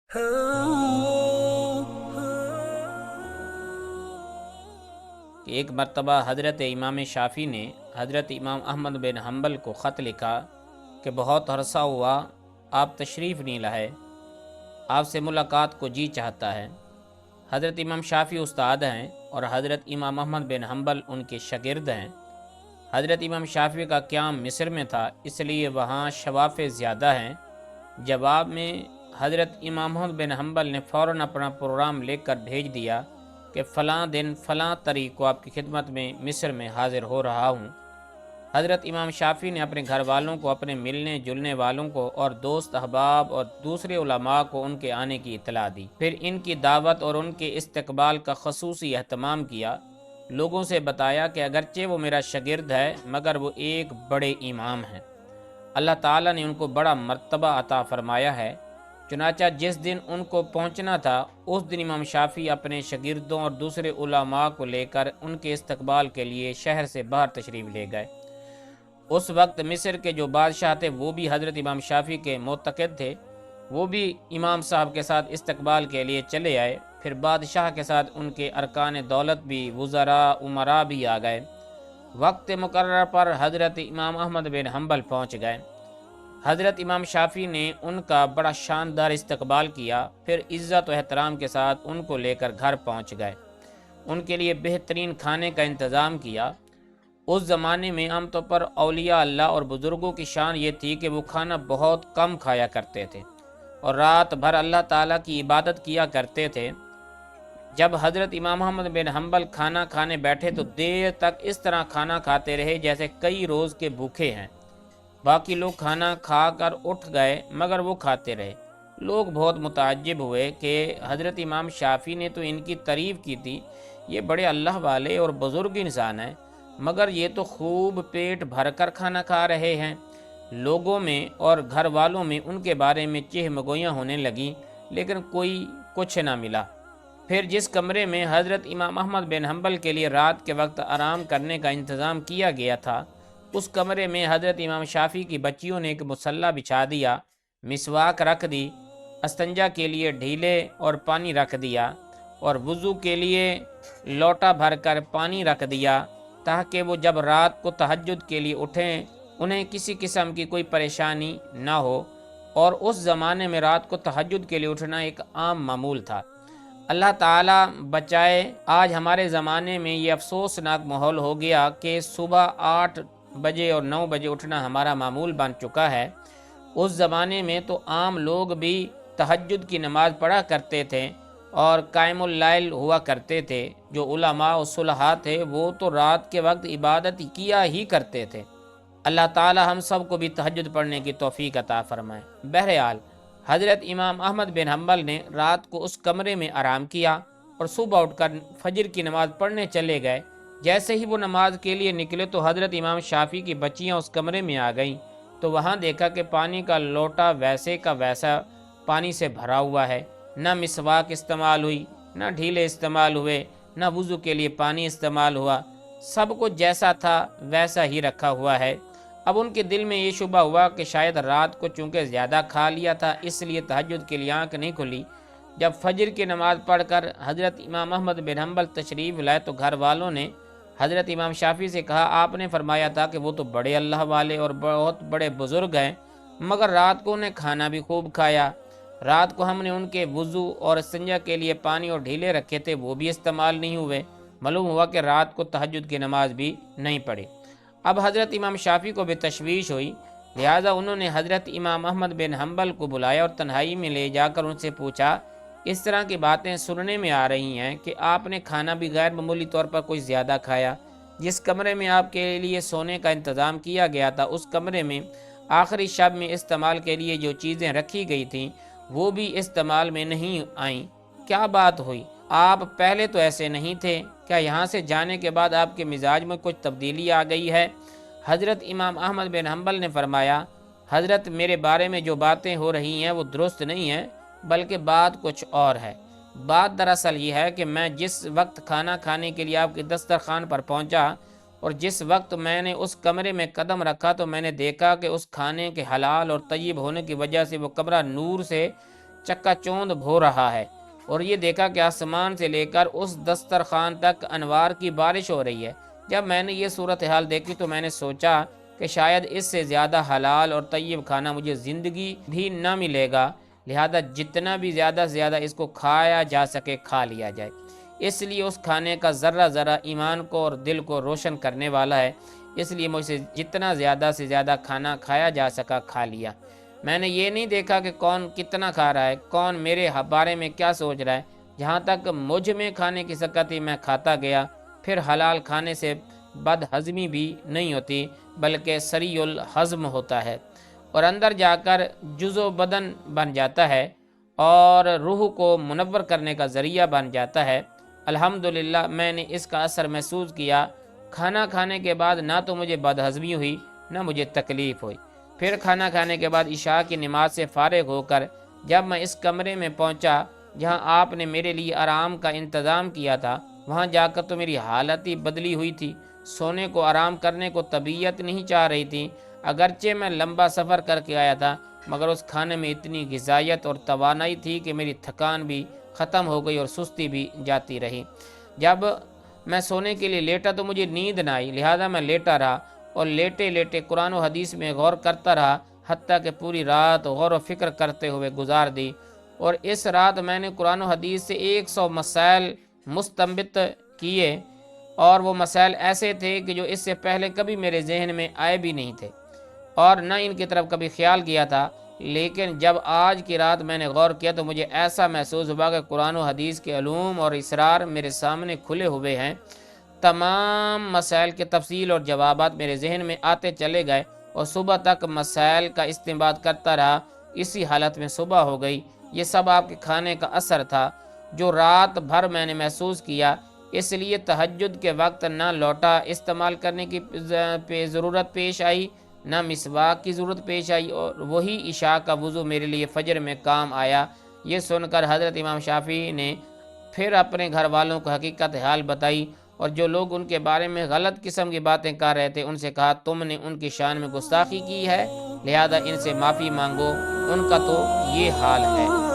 کہ ایک مرتبہ حضرت امام شافعی نے حضرت امام احمد بن حنبل کو خط لکھا کہ بہت عرصہ ہوا آپ تشریف نہیں لائے، آپ سے ملاقات کو جی چاہتا ہے۔ حضرت امام شافعی استاد ہیں اور حضرت امام احمد بن حنبل ان کے شاگرد ہیں۔ حضرت امام شافعی کا قیام مصر میں تھا، اس لیے وہاں شوافع زیادہ ہیں۔ جواب میں حضرت امام احمد بن حنبل نے فوراً اپنا پروگرام لے کر بھیج دیا کہ فلاں دن فلاں تاریخ کو آپ کی خدمت میں مصر میں حاضر ہو رہا ہوں۔ حضرت امام شافعی نے اپنے گھر والوں کو، اپنے ملنے جلنے والوں کو اور دوست احباب اور دوسرے علماء کو ان کے آنے کی اطلاع دی، پھر ان کی دعوت اور ان کے استقبال کا خصوصی اہتمام کیا۔ لوگوں سے بتایا کہ اگرچہ وہ میرا شاگرد ہے مگر وہ ایک بڑے امام ہیں، اللہ تعالیٰ نے ان کو بڑا مرتبہ عطا فرمایا ہے۔ چنانچہ جس دن ان کو پہنچنا تھا اس دن امام شافعی اپنے شاگردوں اور دوسرے علماء کو لے کر ان کے استقبال کے لیے شہر سے باہر تشریف لے گئے۔ اس وقت مصر کے جو بادشاہ تھے وہ بھی حضرت امام شافعی کے معتقد تھے، وہ بھی امام صاحب کے ساتھ استقبال کے لیے چلے آئے۔ پھر بادشاہ کے ساتھ ان کے ارکان دولت بھی، وزراء امراء بھی آ گئے۔ وقت مقرر پر حضرت امام احمد بن حنبل پہنچ گئے۔ حضرت امام شافعی نے ان کا بڑا شاندار استقبال کیا، پھر عزت و احترام کے ساتھ ان کو لے کر گھر پہنچ گئے۔ ان کے لیے بہترین کھانے کا انتظام کیا۔ اس زمانے میں عام طور پر اولیاء اللہ اور بزرگوں کی شان یہ تھی کہ وہ کھانا بہت کم کھایا کرتے تھے اور رات بھر اللہ تعالیٰ کی عبادت کیا کرتے تھے۔ جب حضرت امام احمد بن حنبل کھانا کھانے بیٹھے تو دیر تک اس طرح کھانا کھاتے رہے جیسے کئی روز کے بھوکے ہیں۔ باقی لوگ کھانا کھا کر اٹھ گئے مگر وہ کھاتے رہے۔ لوگ بہت متعجب ہوئے کہ حضرت امام شافعی نے تو ان کی تعریف کی تھی، یہ بڑے اللہ والے اور بزرگ انسان ہیں، مگر یہ تو خوب پیٹ بھر کر کھانا کھا رہے ہیں۔ لوگوں میں اور گھر والوں میں ان کے بارے میں چہمگوئیاں ہونے لگیں، لیکن کوئی کچھ نہ ملا۔ پھر جس کمرے میں حضرت امام احمد بن حنبل کے لیے رات کے وقت آرام کرنے کا انتظام کیا گیا تھا، اس کمرے میں حضرت امام شافعی کی بچیوں نے ایک مصلی بچھا دیا، مسواک رکھ دی، استنجا کے لیے ڈھیلے اور پانی رکھ دیا اور وضو کے لیے لوٹا بھر کر پانی رکھ دیا تاکہ وہ جب رات کو تہجد کے لیے اٹھیں انہیں کسی قسم کی کوئی پریشانی نہ ہو۔ اور اس زمانے میں رات کو تہجد کے لیے اٹھنا ایک عام معمول تھا۔ اللہ تعالیٰ بچائے، آج ہمارے زمانے میں یہ افسوسناک ماحول ہو گیا کہ صبح 8 بجے اور 9 بجے اٹھنا ہمارا معمول بن چکا ہے۔ اس زمانے میں تو عام لوگ بھی تہجد کی نماز پڑھا کرتے تھے اور قائم اللیل ہوا کرتے تھے۔ جو علماء و صلحاء تھے وہ تو رات کے وقت عبادت کیا ہی کرتے تھے۔ اللہ تعالی ہم سب کو بھی تہجد پڑھنے کی توفیق عطا فرمائے۔ بہرحال حضرت امام احمد بن حنبل نے رات کو اس کمرے میں آرام کیا اور صبح اٹھ کر فجر کی نماز پڑھنے چلے گئے۔ جیسے ہی وہ نماز کے لیے نکلے تو حضرت امام شافعی کی بچیاں اس کمرے میں آ گئیں تو وہاں دیکھا کہ پانی کا لوٹا ویسے کا ویسا پانی سے بھرا ہوا ہے، نہ مسواک استعمال ہوئی، نہ ڈھیلے استعمال ہوئے، نہ وضو کے لیے پانی استعمال ہوا، سب کو جیسا تھا ویسا ہی رکھا ہوا ہے۔ اب ان کے دل میں یہ شبہ ہوا کہ شاید رات کو چونکہ زیادہ کھا لیا تھا اس لیے تہجد کے لیے آنکھ نہیں کھلی۔ جب فجر کی نماز پڑھ کر حضرت امام احمد بن حنبل تشریف لائے تو گھر والوں نے حضرت امام شافعی سے کہا، آپ نے فرمایا تھا کہ وہ تو بڑے اللہ والے اور بہت بڑے بزرگ ہیں، مگر رات کو انہیں کھانا بھی خوب کھایا۔ رات کو ہم نے ان کے وضو اور استنجا کے لیے پانی اور ڈھیلے رکھے تھے، وہ بھی استعمال نہیں ہوئے۔ معلوم ہوا کہ رات کو تہجد کی نماز بھی نہیں پڑھی۔ اب حضرت امام شافعی کو بھی تشویش ہوئی، لہٰذا انہوں نے حضرت امام احمد بن حنبل کو بلایا اور تنہائی میں لے جا کر ان سے پوچھا، اس طرح کی باتیں سننے میں آ رہی ہیں کہ آپ نے کھانا بھی غیر معمولی طور پر کوئی زیادہ کھایا۔ جس کمرے میں آپ کے لیے سونے کا انتظام کیا گیا تھا اس کمرے میں آخری شب میں استعمال کے لیے جو چیزیں رکھی گئی تھیں وہ بھی استعمال میں نہیں آئیں، کیا بات ہوئی؟ آپ پہلے تو ایسے نہیں تھے، کیا یہاں سے جانے کے بعد آپ کے مزاج میں کچھ تبدیلی آ گئی ہے؟ حضرت امام احمد بن حنبل نے فرمایا، حضرت میرے بارے میں جو باتیں ہو رہی ہیں وہ درست نہیں ہیں، بلکہ بات کچھ اور ہے۔ بات دراصل یہ ہے کہ میں جس وقت کھانا کھانے کے لیے آپ کے دسترخوان پر پہنچا اور جس وقت میں نے اس کمرے میں قدم رکھا تو میں نے دیکھا کہ اس کھانے کے حلال اور طیب ہونے کی وجہ سے وہ کمرہ نور سے چکا چوند ہو رہا ہے، اور یہ دیکھا کہ آسمان سے لے کر اس دسترخوان تک انوار کی بارش ہو رہی ہے۔ جب میں نے یہ صورتحال دیکھی تو میں نے سوچا کہ شاید اس سے زیادہ حلال اور طیب کھانا مجھے زندگی بھی نہ ملے گا، لہذا جتنا بھی زیادہ سے زیادہ اس کو کھایا جا سکے کھا لیا جائے۔ اس لیے اس کھانے کا ذرہ ذرہ ایمان کو اور دل کو روشن کرنے والا ہے، اس لیے مجھ سے جتنا زیادہ سے زیادہ کھانا کھایا جا سکا کھا لیا۔ میں نے یہ نہیں دیکھا کہ کون کتنا کھا رہا ہے، کون میرے بارے میں کیا سوچ رہا ہے۔ جہاں تک مجھ میں کھانے کی سکت تھی میں کھاتا گیا۔ پھر حلال کھانے سے بد ہضمی بھی نہیں ہوتی بلکہ سریع الہضم ہوتا ہے، اور اندر جا کر جزو بدن بن جاتا ہے اور روح کو منور کرنے کا ذریعہ بن جاتا ہے۔ الحمدللہ میں نے اس کا اثر محسوس کیا۔ کھانا کھانے کے بعد نہ تو مجھے بد ہضمی ہوئی نہ مجھے تکلیف ہوئی۔ پھر کھانا کھانے کے بعد عشاء کی نماز سے فارغ ہو کر جب میں اس کمرے میں پہنچا جہاں آپ نے میرے لیے آرام کا انتظام کیا تھا، وہاں جا کر تو میری حالت ہی بدلی ہوئی تھی۔ سونے کو آرام کرنے کو طبیعت نہیں چاہ رہی تھی۔ اگرچہ میں لمبا سفر کر کے آیا تھا، مگر اس کھانے میں اتنی غذائیت اور توانائی تھی کہ میری تھکان بھی ختم ہو گئی اور سستی بھی جاتی رہی۔ جب میں سونے کے لیے لیٹا تو مجھے نیند نہ آئی، لہذا میں لیٹا رہا اور لیٹے لیٹے قرآن و حدیث میں غور کرتا رہا، حتیٰ کہ پوری رات غور و فکر کرتے ہوئے گزار دی۔ اور اس رات میں نے قرآن و حدیث سے 100 مسائل مستنبط کیے، اور وہ مسائل ایسے تھے کہ جو اس سے پہلے کبھی میرے ذہن میں آئے بھی نہیں تھے اور نہ ان کی طرف کبھی خیال کیا تھا۔ لیکن جب آج کی رات میں نے غور کیا تو مجھے ایسا محسوس ہوا کہ قرآن و حدیث کے علوم اور اسرار میرے سامنے کھلے ہوئے ہیں۔ تمام مسائل کے تفصیل اور جوابات میرے ذہن میں آتے چلے گئے، اور صبح تک مسائل کا استنباط کرتا رہا۔ اسی حالت میں صبح ہو گئی۔ یہ سب آپ کے کھانے کا اثر تھا جو رات بھر میں نے محسوس کیا۔ اس لیے تہجد کے وقت نہ لوٹا استعمال کرنے کی ضرورت پیش آئی، نہ مسواک کی ضرورت پیش آئی، اور وہی عشاء کا وضو میرے لیے فجر میں کام آیا۔ یہ سن کر حضرت امام شافعی نے پھر اپنے گھر والوں کو حقیقت حال بتائی، اور جو لوگ ان کے بارے میں غلط قسم کی باتیں کر رہے تھے ان سے کہا تم نے ان کی شان میں گستاخی کی ہے، لہذا ان سے معافی مانگو، ان کا تو یہ حال ہے۔